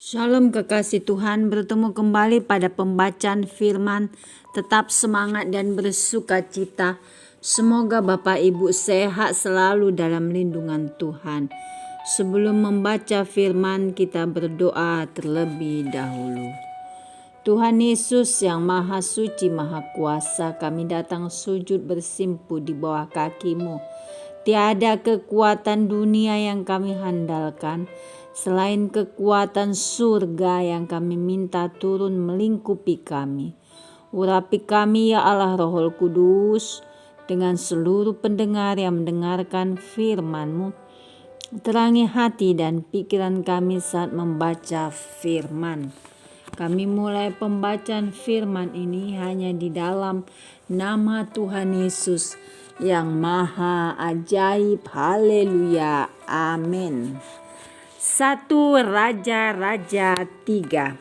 Shalom kekasih Tuhan, bertemu kembali pada pembacaan firman. Tetap semangat dan bersuka cita. Semoga Bapak Ibu sehat selalu dalam lindungan Tuhan. Sebelum membaca firman, kita berdoa terlebih dahulu. Tuhan Yesus yang Maha Suci, Maha Kuasa, kami datang sujud bersimpu di bawah kaki-Mu. Tiada kekuatan dunia yang kami handalkan, selain kekuatan surga yang kami minta turun melingkupi kami. Urapi kami ya Allah Roh Kudus, dengan seluruh pendengar yang mendengarkan firman-Mu. Terangi hati dan pikiran kami saat membaca firman. Kami mulai pembacaan firman ini hanya di dalam nama Tuhan Yesus yang maha ajaib. Haleluya. Amin. 1 Raja-Raja 3.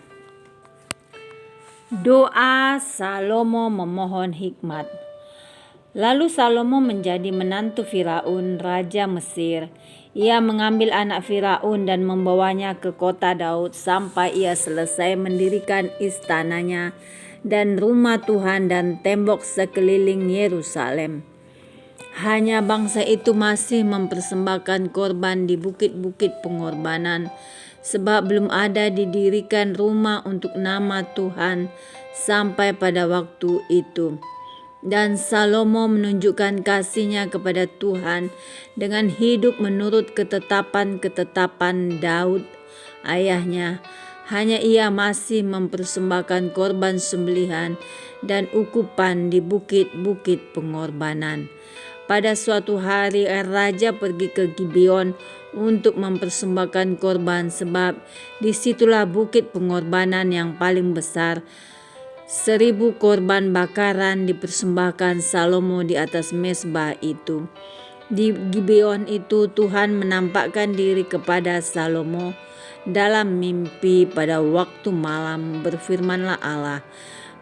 Doa Salomo memohon hikmat. Lalu Salomo menjadi menantu Firaun, raja Mesir. Ia mengambil anak Firaun dan membawanya ke kota Daud sampai ia selesai mendirikan istananya dan rumah Tuhan dan tembok sekeliling Yerusalem. Hanya bangsa itu masih mempersembahkan korban di bukit-bukit pengorbanan, sebab belum ada didirikan rumah untuk nama Tuhan sampai pada waktu itu. Dan Salomo menunjukkan kasihnya kepada Tuhan dengan hidup menurut ketetapan-ketetapan Daud ayahnya. Hanya ia masih mempersembahkan korban sembelihan dan ukupan di bukit-bukit pengorbanan. Pada suatu hari raja pergi ke Gibeon untuk mempersembahkan korban, sebab disitulah bukit pengorbanan yang paling besar. 1000 korban bakaran dipersembahkan Salomo di atas mezbah itu. Di Gibeon itu Tuhan menampakkan diri kepada Salomo dalam mimpi pada waktu malam. Berfirmanlah Allah,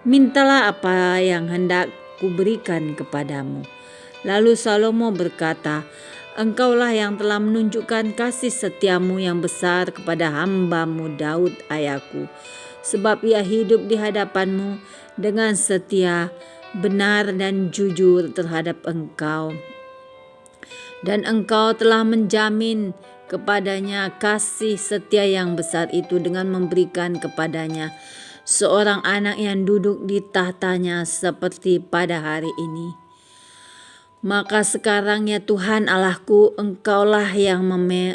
"Mintalah apa yang hendak kuberikan kepadamu." Lalu Salomo berkata, "Engkaulah yang telah menunjukkan kasih setiamu yang besar kepada hamba-Mu Daud ayahku, sebab ia hidup di hadapan-Mu dengan setia, benar dan jujur terhadap Engkau. Dan Engkau telah menjamin kepadanya kasih setia yang besar itu dengan memberikan kepadanya seorang anak yang duduk di tahtanya seperti pada hari ini. Maka sekarang ya Tuhan Allahku, Engkaulah yang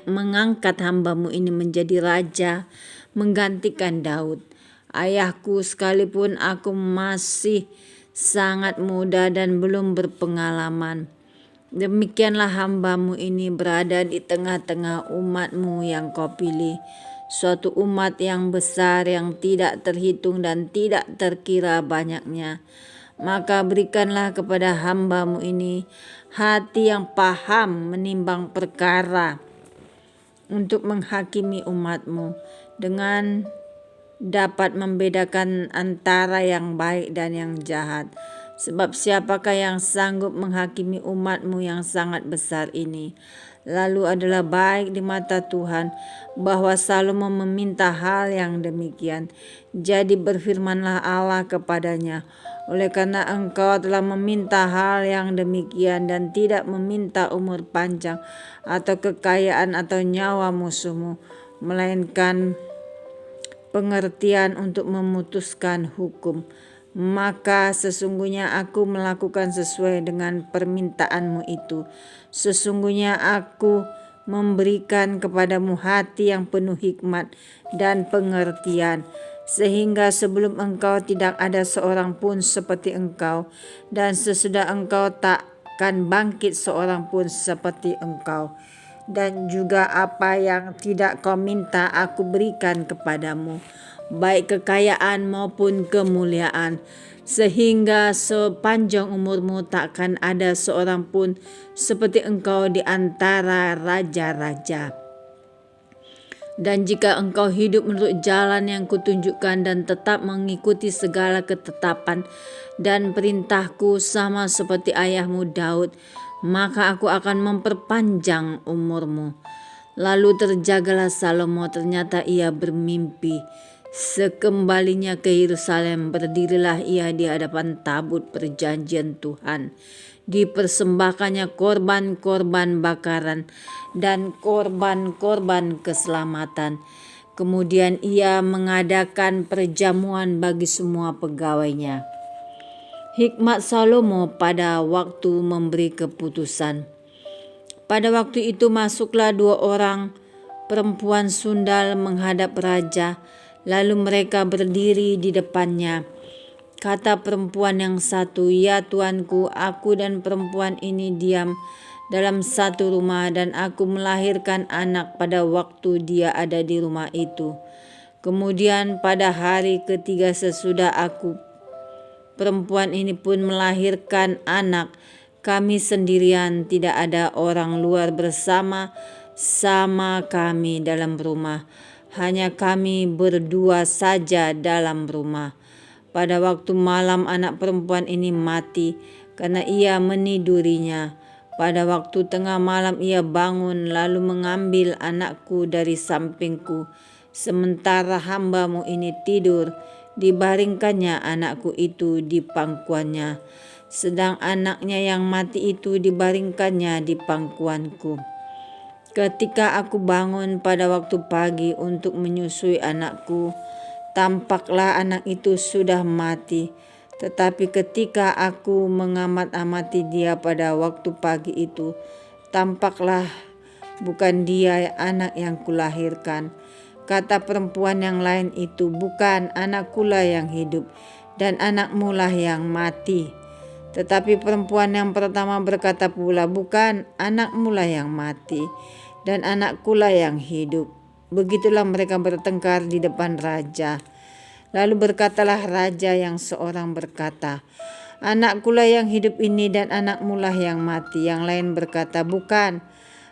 mengangkat hamba-Mu ini menjadi raja, menggantikan Daud ayahku, sekalipun aku masih sangat muda dan belum berpengalaman. Demikianlah hamba-Mu ini berada di tengah-tengah umat-Mu yang Kau pilih, suatu umat yang besar yang tidak terhitung dan tidak terkira banyaknya. Maka berikanlah kepada hamba-Mu ini hati yang paham menimbang perkara untuk menghakimi umat-Mu dengan dapat membedakan antara yang baik dan yang jahat. Sebab siapakah yang sanggup menghakimi umat-Mu yang sangat besar ini? Lalu adalah baik di mata Tuhan bahwa Salomo meminta hal yang demikian. Jadi berfirmanlah Allah kepadanya, "Oleh karena engkau telah meminta hal yang demikian dan tidak meminta umur panjang atau kekayaan atau nyawa musuhmu, melainkan pengertian untuk memutuskan hukum, maka sesungguhnya aku melakukan sesuai dengan permintaanmu itu. Sesungguhnya aku memberikan kepadamu hati yang penuh hikmat dan pengertian, sehingga sebelum engkau tidak ada seorang pun seperti engkau, dan sesudah engkau takkan bangkit seorang pun seperti engkau. Dan juga apa yang tidak kau minta aku berikan kepadamu, baik kekayaan maupun kemuliaan, sehingga sepanjang umurmu takkan ada seorang pun seperti engkau di antara raja-raja. Dan jika engkau hidup menurut jalan yang kutunjukkan dan tetap mengikuti segala ketetapan dan perintahku sama seperti ayahmu Daud, maka aku akan memperpanjang umurmu." Lalu terjagalah Salomo, ternyata ia bermimpi. Sekembalinya ke Yerusalem, berdirilah ia di hadapan tabut perjanjian Tuhan. Dipersembahkannya korban-korban bakaran dan korban-korban keselamatan. Kemudian ia mengadakan perjamuan bagi semua pegawainya. Hikmat Salomo pada waktu memberi keputusan. Pada waktu itu masuklah 2 orang perempuan sundal menghadap raja, lalu mereka berdiri di depannya. Kata perempuan yang satu, "Ya tuanku, aku dan perempuan ini diam dalam satu rumah dan aku melahirkan anak pada waktu dia ada di rumah itu. Kemudian pada hari ketiga sesudah aku, perempuan ini pun melahirkan anak. Kami sendirian, tidak ada orang luar bersama kami dalam rumah. Hanya kami berdua saja dalam rumah. Pada waktu malam anak perempuan ini mati karena ia menidurinya. Pada waktu tengah malam ia bangun lalu mengambil anakku dari sampingku. Sementara hambamu ini tidur, dibaringkannya anakku itu di pangkuannya. Sedang anaknya yang mati itu dibaringkannya di pangkuanku. Ketika aku bangun pada waktu pagi untuk menyusui anakku, tampaklah anak itu sudah mati. Tetapi ketika aku mengamat-amati dia pada waktu pagi itu, tampaklah bukan dia anak yang kulahirkan. Kata perempuan yang lain itu, "Bukan, anakkulah yang hidup dan anakmulah yang mati." Tetapi perempuan yang pertama berkata pula, "Bukan, anakmulah yang mati dan anakkulah yang hidup." Begitulah mereka bertengkar di depan raja. Lalu berkatalah raja yang seorang berkata, "Anakkulah yang hidup ini dan anakmulah yang mati." Yang lain berkata, "Bukan,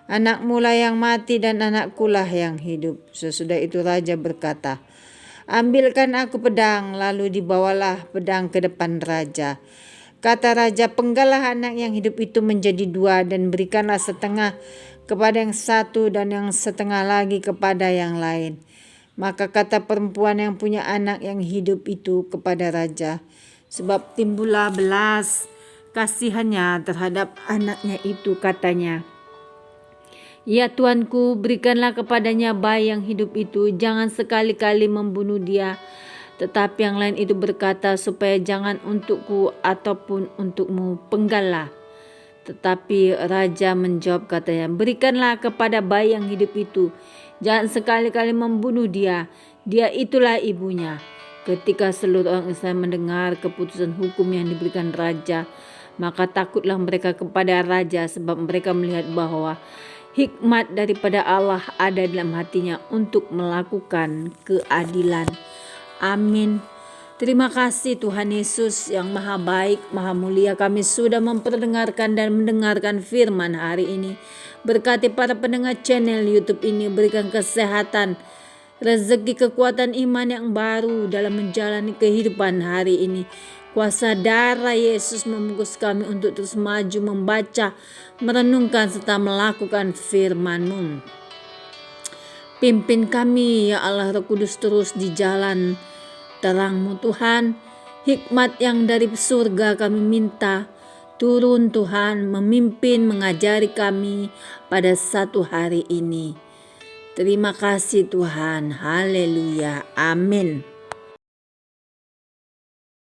anakmulah yang mati dan anakkulah yang hidup." Sesudah itu raja berkata, "Ambilkan aku pedang." Lalu dibawalah pedang ke depan raja. Kata raja, "Penggalah anak yang hidup itu menjadi 2 dan berikanlah setengah kepada yang satu dan yang setengah lagi kepada yang lain." Maka kata perempuan yang punya anak yang hidup itu kepada raja, sebab timbullah belas kasihannya terhadap anaknya itu, katanya, "Ya tuanku, berikanlah kepadanya bayi yang hidup itu, jangan sekali-kali membunuh dia." Tetapi yang lain itu berkata, "Supaya jangan untukku ataupun untukmu, penggallah." Tetapi raja menjawab katanya, "Berikanlah kepada bayi yang hidup itu, jangan sekali-kali membunuh dia, dia itulah ibunya." Ketika seluruh orang Israel mendengar keputusan hukum yang diberikan raja, maka takutlah mereka kepada raja, sebab mereka melihat bahwa hikmat daripada Allah ada dalam hatinya untuk melakukan keadilan. Amin. Terima kasih Tuhan Yesus yang maha baik, maha mulia. Kami sudah memperdengarkan dan mendengarkan firman hari ini. Berkati para pendengar channel YouTube ini, berikan kesehatan, rezeki, kekuatan iman yang baru dalam menjalani kehidupan hari ini. Kuasa darah Yesus membungkus kami untuk terus maju, membaca, merenungkan, serta melakukan firman-Mu. Pimpin kami ya Allah Roh Kudus terus di jalan terang-Mu Tuhan. Hikmat yang dari surga kami minta turun Tuhan, memimpin, mengajari kami pada satu hari ini. Terima kasih Tuhan. Haleluya. Amin.